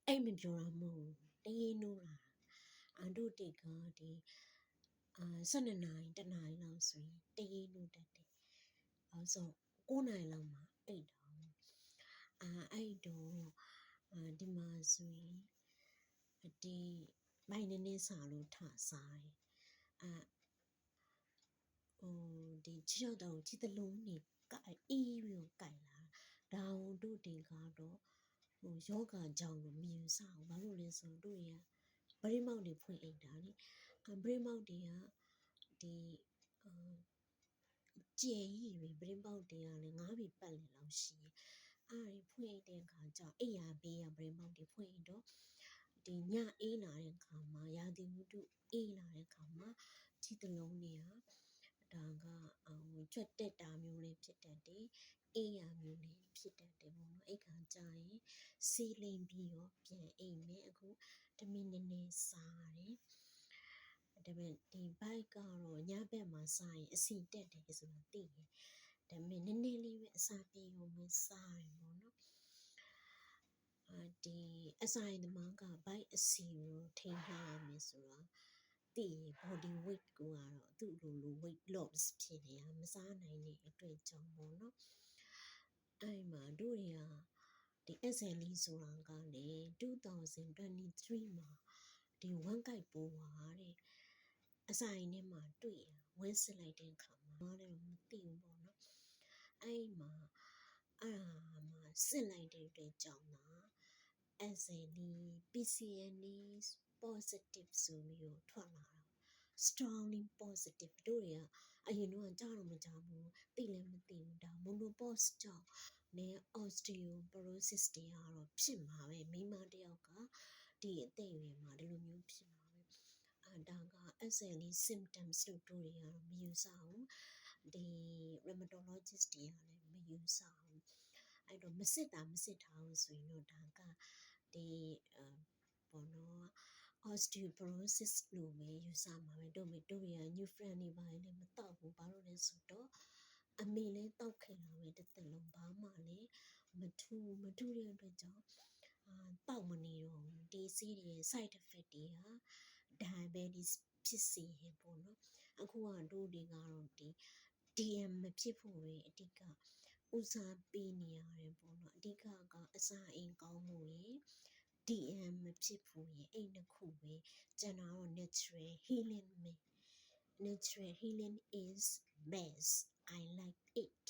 အိမ်မပြောတာမဟုတ်တရေနိုးလာတို့တေကဒီ12နာရီ1နာရီလောက်ဆိုရင်တရေနိုးတတ်တယ်ဆို9နာရီလောက်မှအိတ်တော့အဲ့တော့ဒီမှာဆိုရင်ဒီမိုင်းနေစားလို့ထစားတယ်ဒီချောက်တော့ချီတလုံးနေကအေးပြီးကြိုက်လာဒါတို့တင်ကတော့ယောဂကြောင့်လို့မယူဆအောင်ဘာလို့လဲဆိုတော့တို့ရဗရိမောက်တွေဖွင့်အိတ်တာလေဗရိမောက်တွေကဒီကျဲကြီးပဲဗရိမောက်တွေကလည်း9ပြီပတ်လည်လောက်ရှိတယ်အဲ့ဖွင့်အိတ်တဲ့အခါကျအိယာဘေးရဗရိမောက်တွေဖွင့်အိတ်တော့ဒီညအေးလာတဲ့အခါမှာရာသီဥတုအေးလာတဲ့အခါမှာခြေတလုံးတွေကဒါကကြွက်တက်တာမျိုးလေးဖြစ်တတ်တယ်အေးရမျိုးလေးဖြစ်တတ်တယ်ပေါ့နော်အဲ့ခါကျရင်စီးလိမ်ပြီးတော့ပြန်အိမ်မယ်အခုတမီနည်းနည်းစားတယ်ဒါပေမဲ့ဒီဘိုက်ကတော့ညဘက်မှာစားရင်အစီတက်တယ်ဆိုတာသိတယ်ဒါပေမဲ့နည်းနည်းလေးပဲအစာပြေုံပဲစားရပေါ့နော်ဒီအစာရင်သမားကဘိုက်အစီကိုထိန်းထားရမယ်ဆိုတာသိ body weight ကိုကတော့သူ့လို weight loss ဖြစ်နေတာမစားနိုင်တဲ့အတွက်ကြောင့်ပေါ့နော်အဲ့မှာတို့ရဒီ SLE ဆိုတာကလေ2023မှာဒီဝမ်ကိုက်ပိုးပါတဲ့အစာရင်ထဲမှာတွေ့ရဝင်းစစ်လိုက်တဲ့အခါမှာလည်းမသိဘူးပေါ့နော်အဲ့မှာစစ်လိုက်တဲ့အတွက်ကြောင့်လားSLE PCNE positive ဆိုပြီးတော့ထွက်လာတာ strongly positive တို့တွေကအရင်တော့ကြားတော့မကြားဘူးသိလည်းမသိဘူးဒါ menopause ကြောင့်နဲ့ osteoporosis တွေကတော့ဖြစ်မှာပဲမိန်းမတယောက်ကဒီအသက်အရွယ်မှာဒီလိုမျိုးဖြစ်မှာပဲဒါက SLE symptoms လို့တို့တွေကတော့မယူဆဘူးဒီ rheumatologist တွေကလည်းမယူဆဘူးအဲ့တော့မစစ်ထားဘူးဆိုရင်တော့ဒါကဒီဘောနော် osteoporosis လို့ပဲယူဆမှာပဲတို့ရ new friend တွေပါလည်းမတောက်ဘူးဘာလို့လဲဆိုတော့အမေလည်းတောက်ခဲ့တာပဲတစ်သက်လုံးဘာမှလည်းမထူးတဲ့အတွက်ကြောင့်တောက်မနေတော့ဘူးဒီဆေးတွေ side effect တွေက diabetes ဖြစ်စေရင်ပေါ့နော်အခုကတို့တွေကတော့ဒီ DM မဖြစ်ဖို့ပဲအဓိကဦးစားပေးနေရတယ်ပေါ့နော်အဓိကကအစာအိမ်ကောင်းမှုရယ် DM မဖြစ်ဖို့ရယ်အဲ့နှစ်ခုပဲကျန်တာတော့ natural healing ပဲ natural healing is best I like it